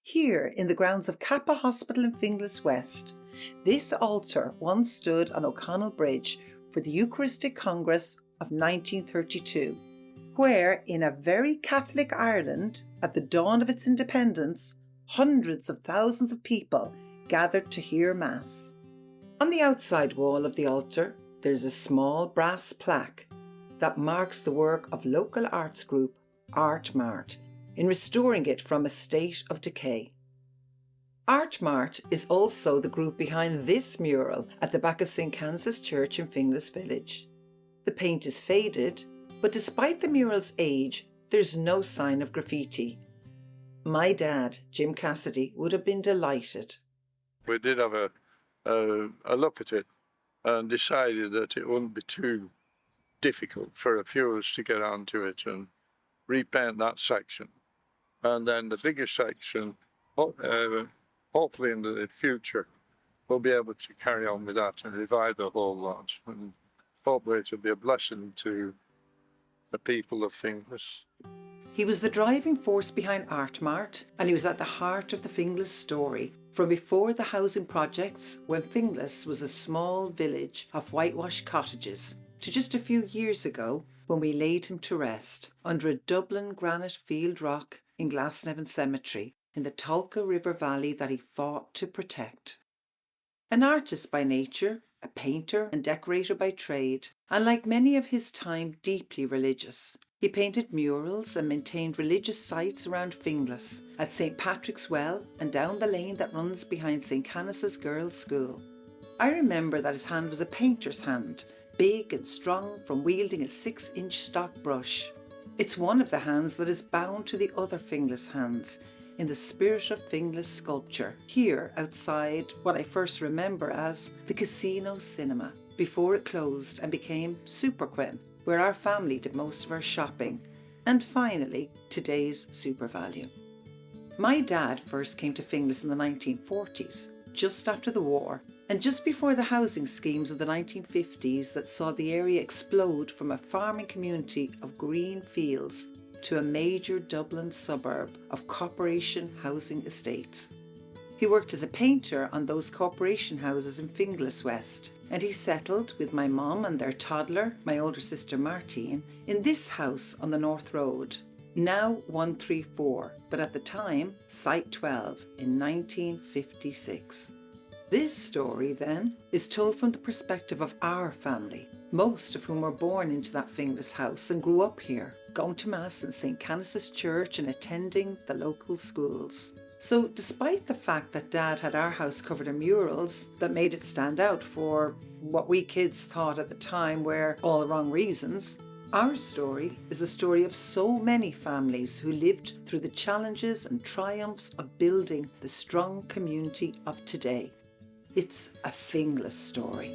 Here, in the grounds of Kappa Hospital in Finglas West, this altar once stood on O'Connell Bridge for the Eucharistic Congress of 1932, where, in a very Catholic Ireland, at the dawn of its independence, hundreds of thousands of people gathered to hear Mass. On the outside wall of the altar, there's a small brass plaque that marks the work of local arts group Art Mart in restoring it from a state of decay. Art Mart is also the group behind this mural at the back of St. Cans's Church in Finglas Village. The paint is faded, but despite the mural's age, there's no sign of graffiti. My dad, Jim Cassidy, would have been delighted. We did have a look at it and decided that it wouldn't be too difficult for a few of us to get onto it and repaint that section. And then the bigger section, hopefully in the future, we'll be able to carry on with that and revive the whole lot. And hopefully it will be a blessing to the people of Finglas. He was the driving force behind Art Mart, and he was at the heart of the Finglas story from before the housing projects, when Finglas was a small village of whitewashed cottages, to just a few years ago when we laid him to rest under a Dublin granite field rock in Glasnevin Cemetery in the Tolka River Valley that he fought to protect. An artist by nature, a painter and decorator by trade, and like many of his time deeply religious, he painted murals and maintained religious sites around Finglas, at St. Patrick's Well and down the lane that runs behind St. Canis's Girls' School. I remember that his hand was a painter's hand, big and strong from wielding a 6-inch stock brush. It's one of the hands that is bound to the other Finglas hands in the spirit of Finglas sculpture, here outside what I first remember as the Casino Cinema, before it closed and became Superquin, where our family did most of our shopping, and finally today's SuperValu. My dad first came to Finglas in the 1940s, just after the war, and just before the housing schemes of the 1950s that saw the area explode from a farming community of green fields to a major Dublin suburb of corporation housing estates. He worked as a painter on those corporation houses in Finglas West, and he settled with my mum and their toddler, my older sister Martine, in this house on the North Road, now 134, but at the time Site 12 in 1956. This story, then, is told from the perspective of our family, most of whom were born into that Finglas house and grew up here, going to Mass in St. Canis's Church and attending the local schools. So despite the fact that Dad had our house covered in murals that made it stand out for what we kids thought at the time were all the wrong reasons, our story is a story of so many families who lived through the challenges and triumphs of building the strong community of today. It's a Finglas story.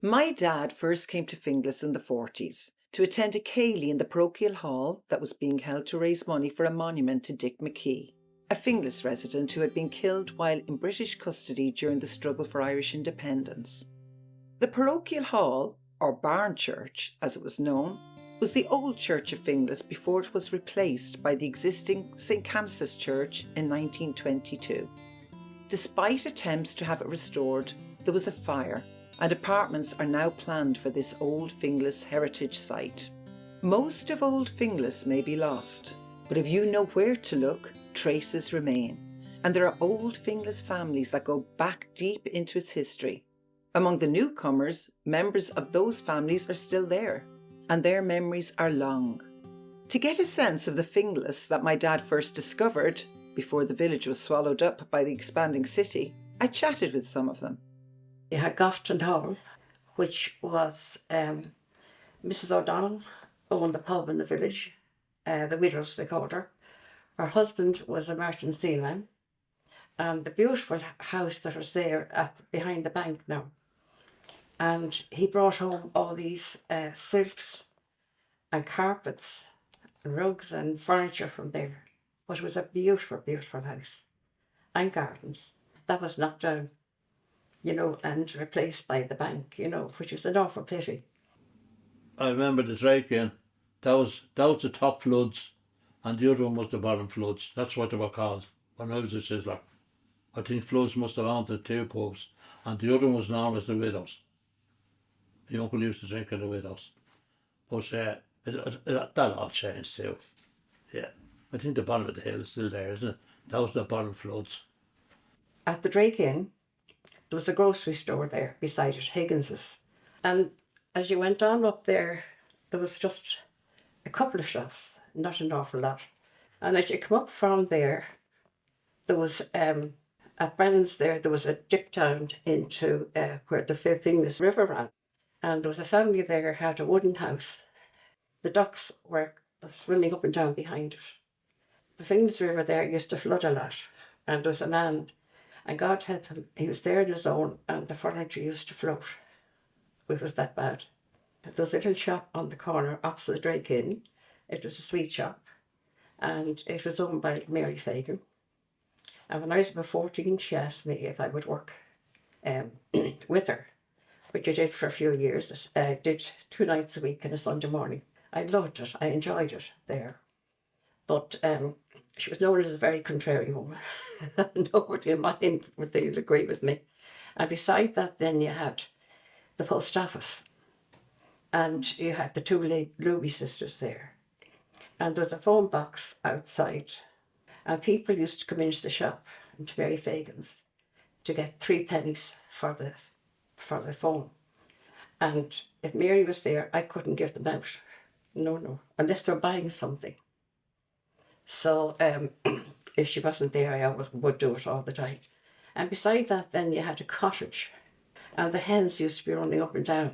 My dad first came to Finglas in the 40s to attend a céilí in the parochial hall that was being held to raise money for a monument to Dick McKee, a Finglas resident who had been killed while in British custody during the struggle for Irish independence. The parochial hall, or barn church as it was known, was the old church of Finglas before it was replaced by the existing St. Canis's Church in 1922. Despite attempts to have it restored, there was a fire, and apartments are now planned for this old Finglas heritage site. Most of old Finglas may be lost, but if you know where to look, traces remain, and there are old Finglas families that go back deep into its history. Among the newcomers, members of those families are still there, and their memories are long. To get a sense of the Finglas that my dad first discovered, before the village was swallowed up by the expanding city, I chatted with some of them. You had Gofton Hall, which was Mrs. O'Donnell owned the pub in the village, the Widows they called her. Her husband was a merchant seaman, and the beautiful house that was there behind the bank now. And he brought home all these silks and carpets, and rugs and furniture from there. But it was a beautiful, beautiful house and gardens. That was knocked down, and replaced by the bank, which was an awful pity. I remember the Drake-in. That was the top floods, and the other one was the bottom floods. That's what they were called when I was a sizzler. I think floods must have owned the two pubs, and the other one was known as the Widows. The uncle used to drink in the Widows. But that all changed too. Yeah. I think the bottom of the hill is still there, isn't it? That was the bottom floods. At the Drake-in, there was a grocery store there beside it, Higgins's. And as you went on up there, there was just a couple of shops, not an awful lot. And as you come up from there, there was, at Brennan's there was a dip down into where the Finglas River ran. And there was a family there who had a wooden house. The ducks were swimming up and down behind it. The Finglas River there used to flood a lot. And there was a man, and God help him, he was there on his own, and the furniture used to float. It was that bad. There was a little shop on the corner opposite the Drake-in. It was a sweet shop, and it was owned by Mary Fagan. And when I was about 14, she asked me if I would work with her, which I did for a few years. I did 2 nights a week and a Sunday morning. I loved it. I enjoyed it there. But she was known as a very contrary woman. Nobody in mind would they agree with me. And beside that, then you had the post office, and you had the 2 Luby sisters there. And there was a phone box outside, and people used to come into the shop, into Mary Fagan's, to get 3 pennies for the phone. And if Mary was there, I couldn't give them out. No, unless they were buying something. So if she wasn't there, I always would do it all the time. And beside that, then you had a cottage, and the hens used to be running up and down.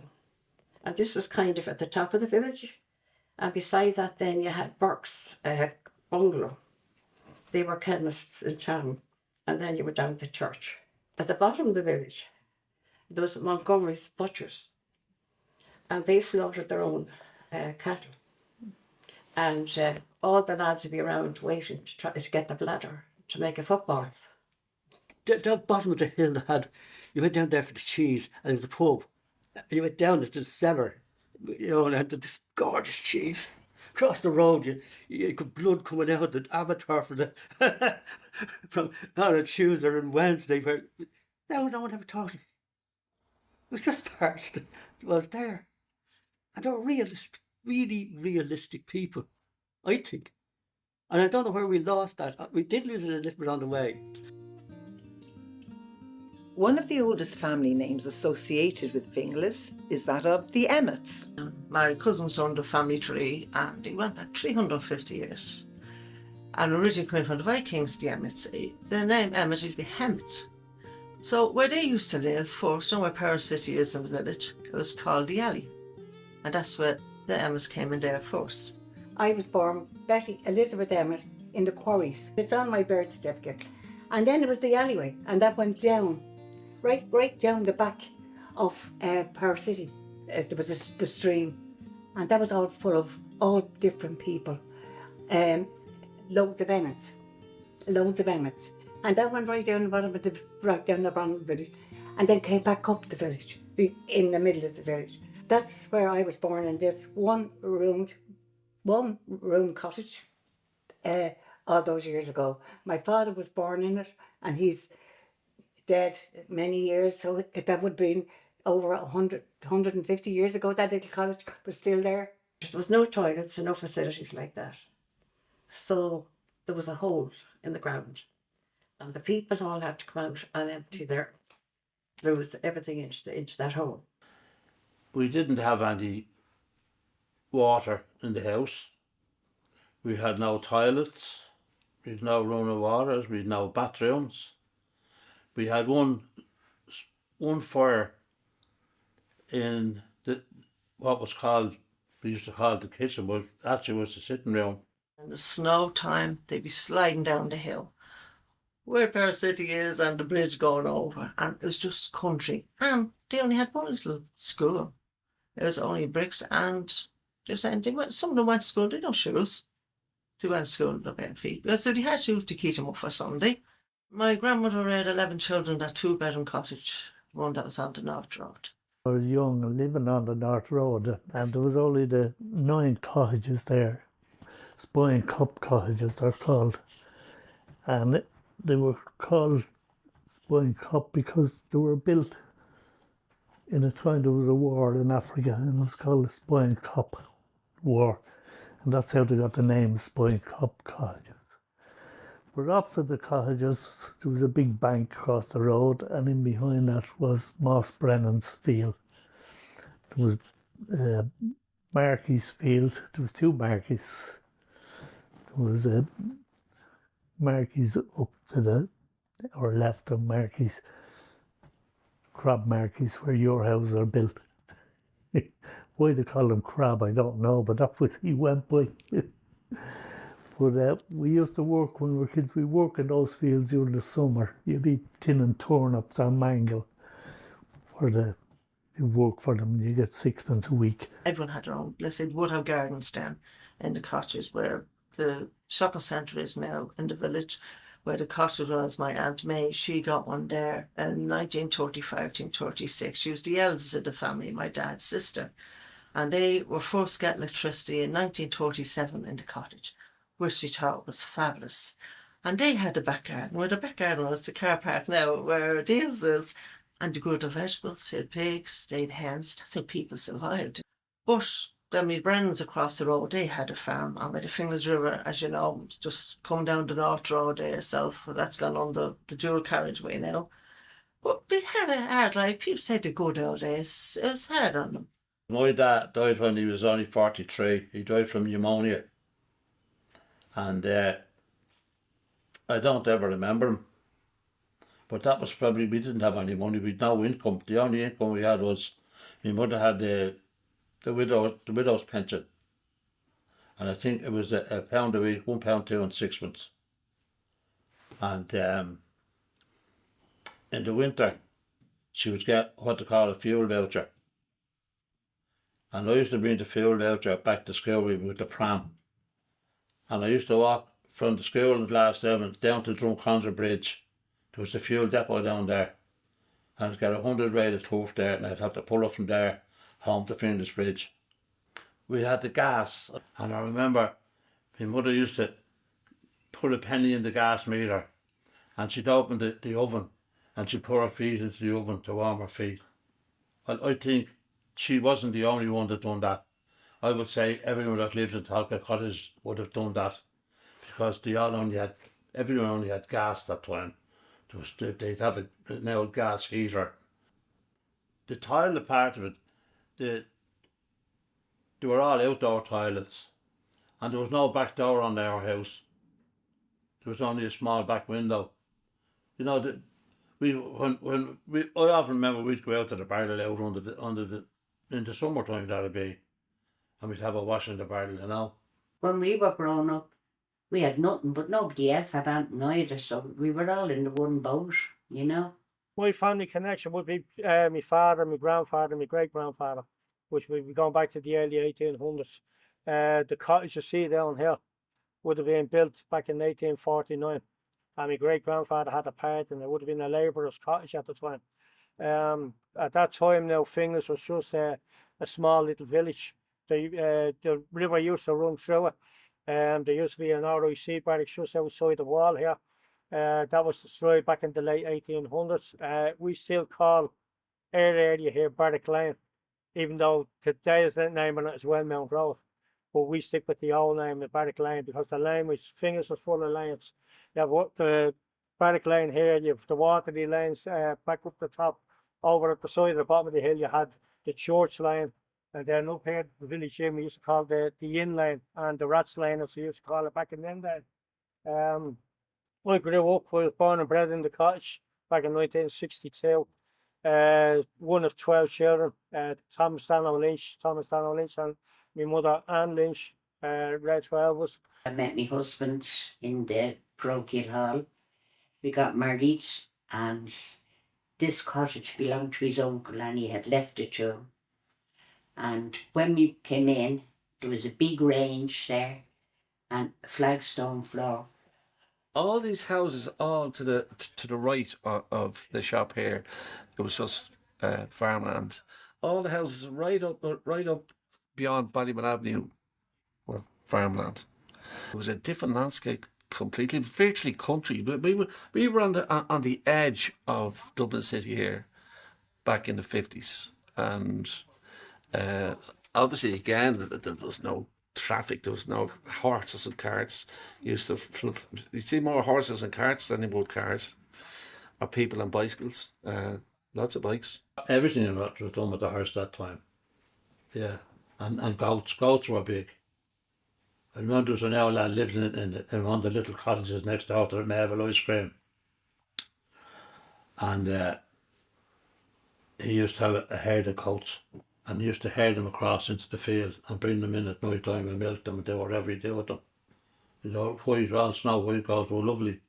And this was kind of at the top of the village. And beside that, then you had Burke's bungalow. They were chemists in town. And then you were down to church. At the bottom of the village, there was Montgomery's butchers. And they slaughtered their own cattle. And all the lads would be around waiting to try to get the bladder to make a football. That bottom of the hill you went down there for the cheese, and there was a pub. And you went down to the cellar, and had this gorgeous cheese. Across the road, you could blood coming out the avatar from on a Tuesday and Wednesday. Where no one ever talking. It was just part that was there, and they were really realistic people, I think. And I don't know where we lost that. We did lose it a little bit on the way. One of the oldest family names associated with Finglas is that of the Emmets. My cousin's owned a family tree, and it went back 350 years. And originally coming from the Vikings, the Emmets, the name Emmet used to be Hemmet. So where they used to live, for somewhere Paris City is in the village, it was called the Alley. And that's where the Emmets came in there first. I was born Betty Elizabeth Emmett in the Quarries. It's on my birth certificate. And then it was the alleyway, and that went down, right down the back of Power City. There was the stream, and that was all full of all different people. Loads of Emmets. And that went right down the bottom of the village, and then came back up the village, in the middle of the village. That's where I was born, in this one room cottage all those years ago. My father was born in it, and he's dead many years, so that would have been over 150 years ago. That little cottage was still there. There was no toilets and no facilities like that. So there was a hole in the ground, and the people all had to come out and empty their loos, everything into that hole. We didn't have any water in the house. We had no toilets. We had no running waters. We had no bathrooms. We had one fire in what was called, we used to call it the kitchen, but actually was the sitting room. In the snow time, they'd be sliding down the hill where Paris City is and the bridge going over, and it was just country. And they only had one little school. It was only bricks, and they were saying some of them went to school, they had no shoes. They went to school with their bare feet. So they had shoes to keep them up for Sunday. My grandmother had 11 children in that 2-bedroom cottage, one that was on the North Road. I was young and living on the North Road, and there was only the 9 cottages there. Spine Cup cottages they're called. And they were called Spine Cup because they were built in a time there was a war in Africa, and it was called the Spine Cup War. And that's how they got the name Spine Cup cottages. But opposite the cottages, there was a big bank across the road, and in behind that was Moss Brennan's field. There was Markey's field. There was 2 Markeys. There was Markey's up to the or left of Markey's, crab Markeys, where your houses are built. Why they call them crab, I don't know, but that's what he went by. But we used to work when we were kids. We work in those fields during the summer. You'd be tinning turnips and mango you work for them. You get 6pence a week. Everyone had their own, let's say, would have gardens then in the cottages where the shopping centre is now in the village, where the cottage was. My Aunt May, she got one there in 1935, 1936. She was the eldest of the family, my dad's sister. And they were first get electricity in 1937 in the cottage, which she thought was fabulous. And they had a back garden, where the back garden was the car park now, where Deal's is. And they grew their vegetables, they had pigs, they had hens. That's how people survived. But then my Brennans across the road, they had a farm. And by the Finglas River, as you know, just come down the North Road there yourself. That's gone on the dual carriageway now. But they had a hard life. People said the good old days. It was hard on them. My dad died when he was only 43. He died from pneumonia. And I don't ever remember him. But that was probably, we didn't have any money, we'd no income. The only income we had was, my mother had the widow's pension. And I think it was a pound a week, £1.2 and 6pence. And in the winter, she would get what they call a fuel voucher. And I used to bring the fuel voucher back to school with the pram. And I used to walk from the school in Glasnevin down to Drumcondra Bridge. There was a fuel depot down there. And I'd get 100 rate of turf there, and I'd have to pull up from there home to Finglas Bridge. We had the gas, and I remember my mother used to put a penny in the gas meter, and she'd open the oven, and she'd put her feet into the oven to warm her feet. Well, I think she wasn't the only one that done that. I would say everyone that lived in Talcott Cottage would have done that, because everyone only had gas that time. They'd have an old gas heater. The toilet part of it, they were all outdoor toilets, and there was no back door on our house. There was only a small back window. You know, I often remember we'd go out to the barrel out in the summertime, that'd be, and we'd have a wash in the barrel, you know. When we were growing up, we had nothing, but nobody else had anything either, so we were all in the one boat, you know. My family connection would be my father, my grandfather, my great-grandfather, which would be going back to the early 1800s. The cottage you see down here would have been built back in 1849, and my great-grandfather had a part, and it would have been a labourer's cottage at the time. At that time now, Finglas was just a small little village. The river used to run through it. There used to be an RIC barracks just outside the wall here. That was destroyed back in the late 1800s. We still call our area here Barrack Lane, even though today's name on it is Wellmount Road. But we stick with the old name of Barrack Lane because the lane was, Finglas was full of lanes. You have the Barrack Lane here, you have the Waterley lanes back up the top. Over at the side of the bottom of the hill, you had the church lane. And then up here, the village gym, we used to call the inn lane, and the rats lane, as we used to call it back in them days. I grew up, I was born and bred in the cottage back in 1962. One of 12 children, Thomas Dano Lynch, and my mother Anne Lynch, Red 12 was. I met my husband in the parochial hall. We got married, and this cottage belonged to his uncle, and he had left it to him. And when we came in, there was a big range there and a flagstone floor. All these houses, all to the right of the shop here, it was just farmland, all the houses right up beyond Ballyman Avenue were farmland. It was a different landscape completely, virtually country. But we were on the edge of Dublin City here back in the 50s, and obviously again there was no traffic, there was no horses and carts. You see more horses and carts than you would cars, or people on bicycles. Lots of bikes. Everything in that was done with the horse that time. Yeah, and goats. Goats were big. I remember there was an old lad living in one of the little cottages next door to the Mayville ice cream. And he used to have a herd of goats, and he used to herd them across into the field and bring them in at night time and milk them and do whatever he did with them. You know, white, all snow white goats were lovely.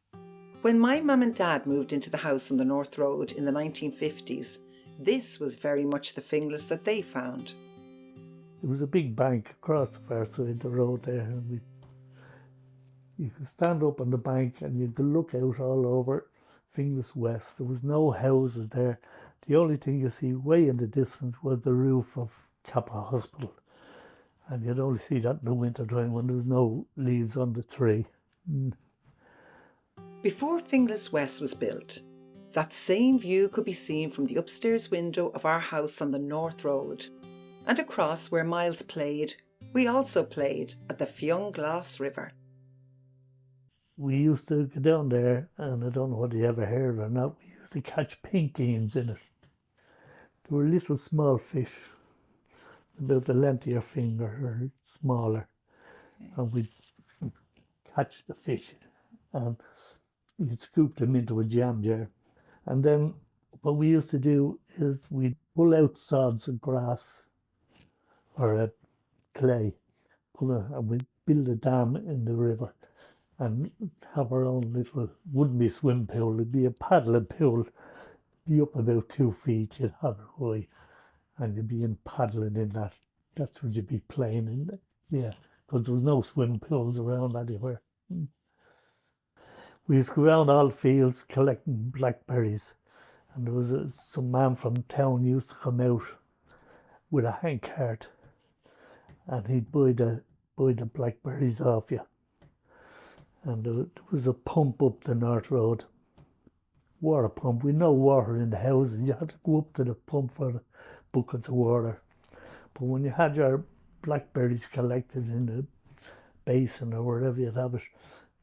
When my mum and dad moved into the house on the North Road in the 1950s, this was very much the Finglas that they found. There was a big bank across the far side of the road there, and you could stand up on the bank and you could look out all over Finglas West. There was no houses there. The only thing you see way in the distance was the roof of Kappa Hospital, and you'd only see that in the winter time when there was no leaves on the tree. Before Finglas West was built, that same view could be seen from the upstairs window of our house on the North Road. And across where Miles played, we also played at the Finglas River. We used to go down there, and I don't know whether you ever heard or not, we used to catch pinkeens in it. They were little small fish, about the length of your finger or smaller. And we'd catch the fish and you'd scoop them into a jam jar. And then what we used to do is we'd pull out sods of grass or clay, and we'd build a dam in the river and have our own little, wouldn't be a swim pool, it'd be a paddling pool, be up about 2 feet, you'd have it high, and you'd be in paddling in that. That's what you'd be playing in, yeah, because there was no swim pools around anywhere. We used to go around all the fields collecting blackberries, and there was some man from town used to come out with a handcart, and he'd buy the blackberries off you. And there was a pump up the North Road, water pump. We had no water in the houses. You had to go up to the pump for the buckets of water. But when you had your blackberries collected in the basin or wherever you'd have it,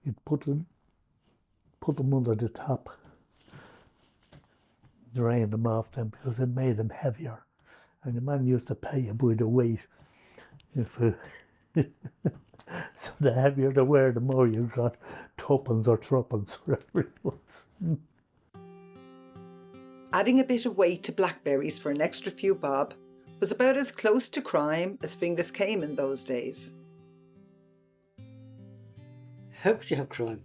you'd put them under the tap, drain them off them, because it made them heavier. And the man used to pay you by the weight. So the heavier they were, the more you got, tuppence or threepence, whatever it was. Adding a bit of weight to blackberries for an extra few bob was about as close to crime as Finglas came in those days. How could you have crime?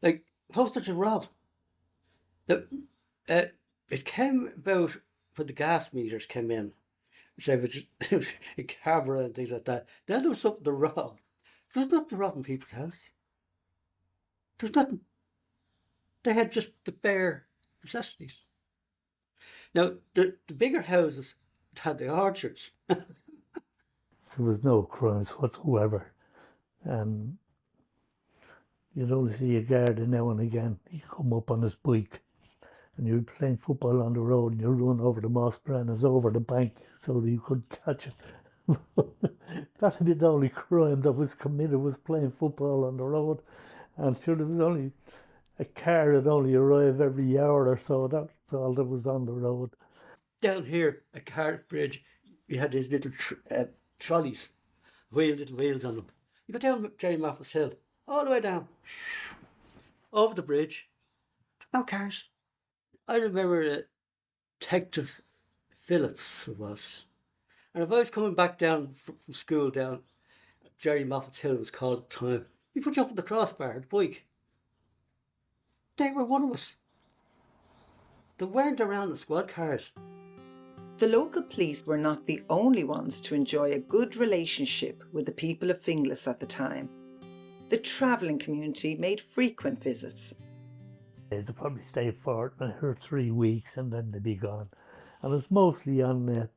Like, what was there to rob? It came about when the gas meters came in. So it was a camera and things like that. Then there was something to rob. There was nothing to rob in people's house. There was nothing. They had just the bare necessities. Now, the bigger houses had the orchards. There was no crimes whatsoever. And you'd only see a garden now and again. He'd come up on his bike and you'd be playing football on the road and you'd run over the moss branches over the bank so that you could catch it. That'd be the only crime that was committed, was playing football on the road. And sure, there was only a car that only arrived every hour or so. That's all that was on the road. Down here at Cardiff Bridge, we had these little trolleys, little wheels on them. You go down Jerry Moffat's Hill, all the way down, over the bridge, no cars. I remember Detective Phillips it was. And if I was coming back down from school down Jerry Moffat's Hill, was called at the time, he put you up on the crossbar, the bike. They were one of us. They weren't around the squad cars. The local police were not the only ones to enjoy a good relationship with the people of Finglas at the time. The travelling community made frequent visits. They'd probably stay for 3 weeks and then they'd be gone. And it's mostly on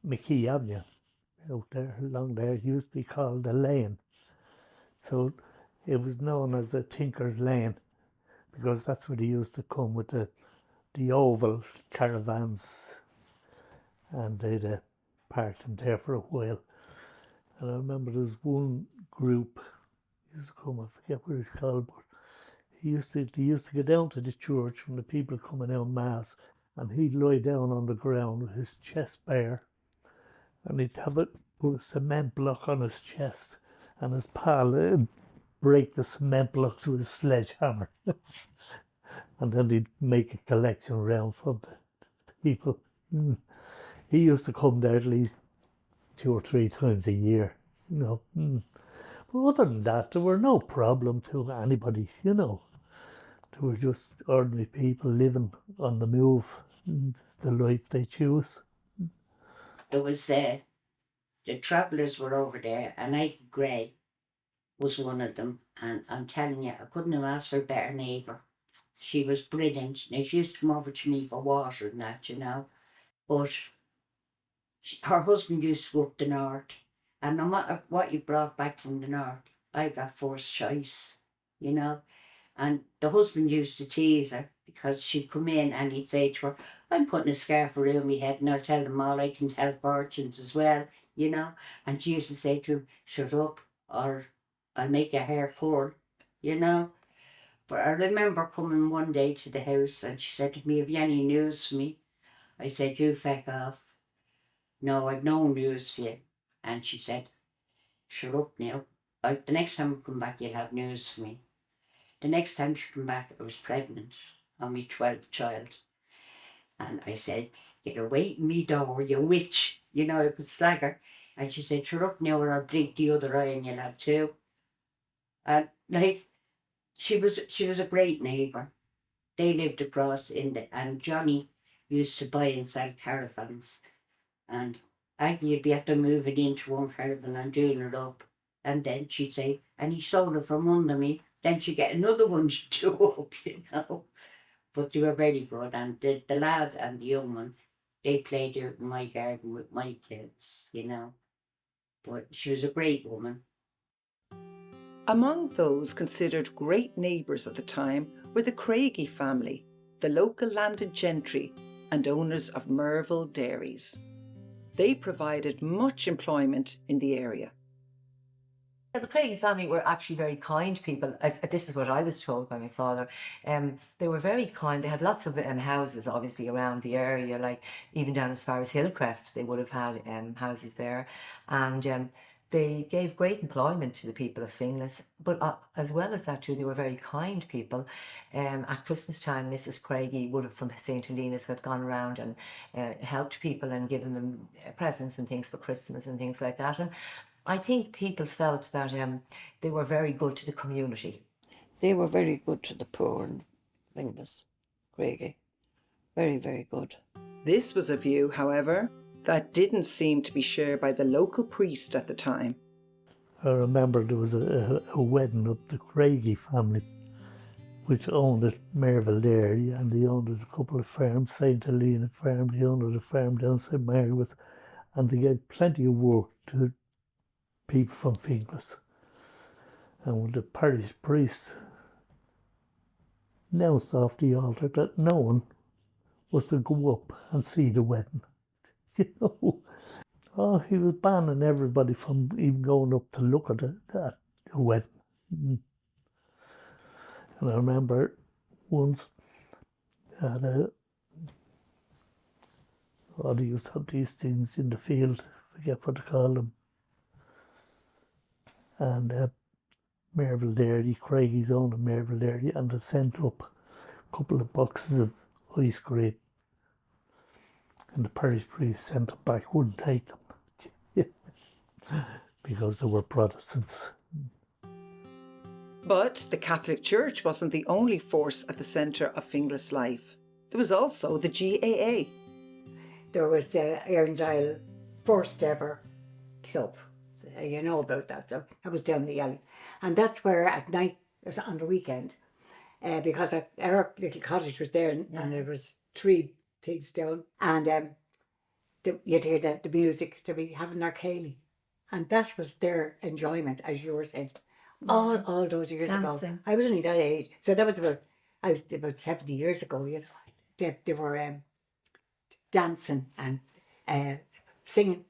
McKee Avenue out there, along there. It used to be called the Lane. So it was known as the Tinker's Lane because that's where they used to come with the oval caravans, and they'd parked them there for a while. And I remember there was one group used to come, I forget what it's called, but they used to go down to the church when the people coming out mass, and he'd lie down on the ground with his chest bare, and he'd have put a cement block on his chest, and his pal would break the cement blocks with a sledgehammer. And then they'd make a collection round for the people. He used to come there at least 2 or 3 times a year, you know. But other than that, there were no problem to anybody, you know. They were just ordinary people living on the move, and it's the life they choose. There was the travellers were over there, and Ike Gray was one of them. And I'm telling you, I couldn't have asked for a better neighbour. She was brilliant. Now, she used to come over to me for water and that, you know. But her husband used to go up the north. And no matter what you brought back from the north, I got first choice, you know. And the husband used to tease her because she'd come in and he'd say to her, I'm putting a scarf around my head and I'll tell them all I can tell fortunes as well, you know. And she used to say to him, shut up or I'll make your hair curl, you know. But I remember coming one day to the house and she said to me, have you any news for me? I said, you feck off. No, I've no news for you. And she said, shut up now. The next time I come back, you'll have news for me. The next time she came back, I was pregnant on my 12th child. And I said, get away from me door, you witch. You know, I could slag her. And she said, shut up now or I'll blink the other eye and you'll have 2. And like, she was a great neighbour. They lived across and Johnny used to buy and sell caravans. And Aggie would be after moving into one caravan and doing it up. And then she'd say, and he sold it from under me. Then she'd get another one to do up, you know. But they were very good. And the lad and the young one, they played out in my garden with my kids, you know. But she was a great woman. Among those considered great neighbours at the time were the Craigie family, the local landed gentry and owners of Merville dairies. They provided much employment in the area. The Craigie family were actually very kind people. This is what I was told by my father. They were very kind. They had lots of houses, obviously, around the area, like even down as far as Hillcrest, they would have had houses there. And they gave great employment to the people of Finglas. But as well as that, too, they were very kind people. At Christmas time, Mrs. Craigie would have, from St. Helena's, had gone around and helped people and given them presents and things for Christmas and things like that. And I think people felt that they were very good to the community. They were very good to the poor in Finglas, Craigie. Very, very good. This was a view, however, that didn't seem to be shared by the local priest at the time. I remember there was a wedding of the Craigie family, which owned at Merville Dairy, and they owned a couple of farms, St. Helena Farm, they owned a farm down St. Margaret's, and they gave plenty of work to people from Finglas. And when the parish priest announced off the altar that no one was to go up and see the wedding, you know. Oh, he was banning everybody from even going up to look at the wedding. And I remember once that they used to have these things in the field, I forget what to call them. And Merville Dairy, Craigie's own of Merville Dairy, and they sent up a couple of boxes of ice cream. And the parish priest sent them back, wouldn't take them, because they were Protestants. But the Catholic Church wasn't the only force at the centre of Finglas life. There was also the GAA. There was the Erin's Isle first ever club. You know about that. So that was down the alley. And that's where at night, it was on the weekend, because our little cottage was there and there was three things down, and you'd hear the music, to be having their céilí, and that was their enjoyment, as you were saying. All those years ago, I was only that age, so that was about 70 years ago. You know, they were dancing and singing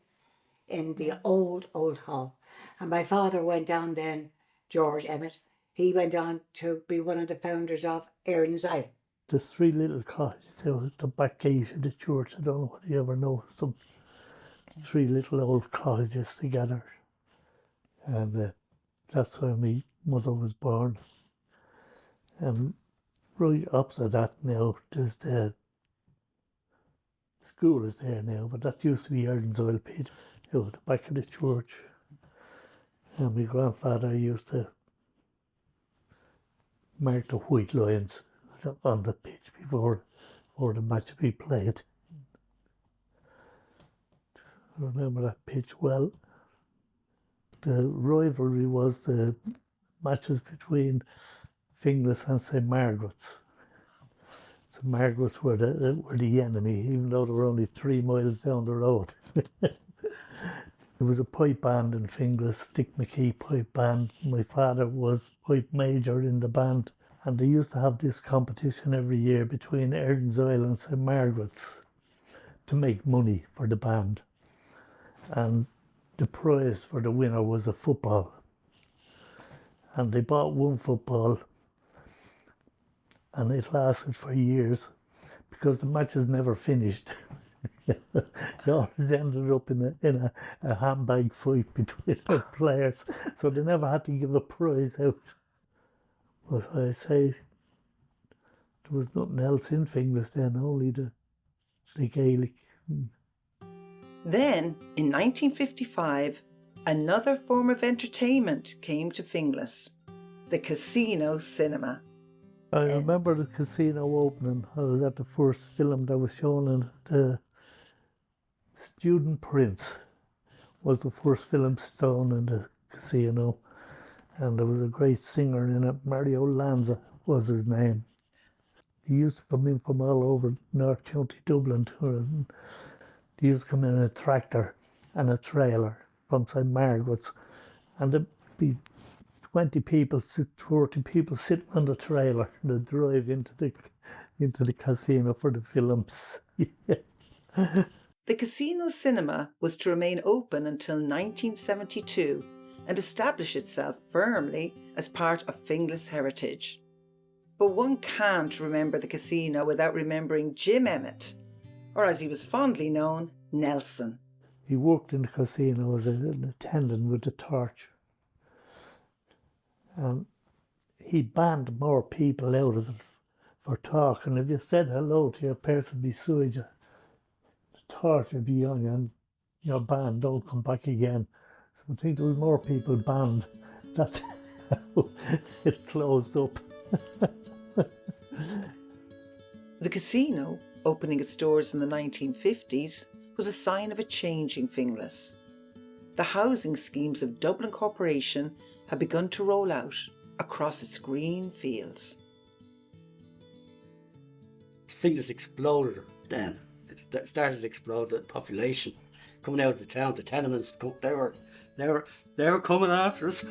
in the old hall, and my father went on then. George Emmett, he went on to be one of the founders of Erin's Isle. The three little cottages out at the back gate of the church. I don't know whether you ever noticed them. Three little old cottages together, and that's where my mother was born. And right opposite that now, there's the school is there now, but that used to be Erin's Oil Pit out at the back of the church. And my grandfather used to mark the white lines on the pitch before the match would be played. I remember that pitch well. The rivalry was the matches between Finglas and St Margaret's. St Margaret's were the enemy, even though they were only 3 miles down the road. There was a pipe band in Finglas, Dick McKee pipe band. My father was pipe major in the band, and they used to have this competition every year between Erin's Isle and St Margaret's to make money for the band. And the prize for the winner was a football. And they bought one football, and it lasted for years because the matches never finished. They always ended up in a handbag fight between the players, so they never had to give a prize out. But I say, there was nothing else in Finglas then, only the Gaelic. Then, in 1955, another form of entertainment came to Finglas, the casino cinema. I remember the casino opening. I was at the first film that was shown in the Student Prince was the first film shown in the casino, and there was a great singer in it. Mario Lanza was his name. He used to come in from all over North County Dublin. He used to come in a tractor and a trailer from St Margaret's, and there'd be 20 people, 30 people sitting on the trailer. They'd drive into the casino for the films. The casino cinema was to remain open until 1972 and establish itself firmly as part of Finglas heritage. But one can't remember the casino without remembering Jim Emmett, or as he was fondly known, Nelson. He worked in the casino as an attendant with the torch. And he banned more people out of it for talking. If you said hello to your person beside you, the torch would be on you and you're banned, don't come back again. So I think there was more people banned. That's how it closed up. The casino, opening its doors in the 1950s, was a sign of a change in Finglas. The housing schemes of Dublin Corporation had begun to roll out across its green fields. Finglas exploded then. It started to explode, the population coming out of the town, the tenements, they were coming after us.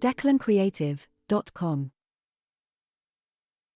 declancreative.com.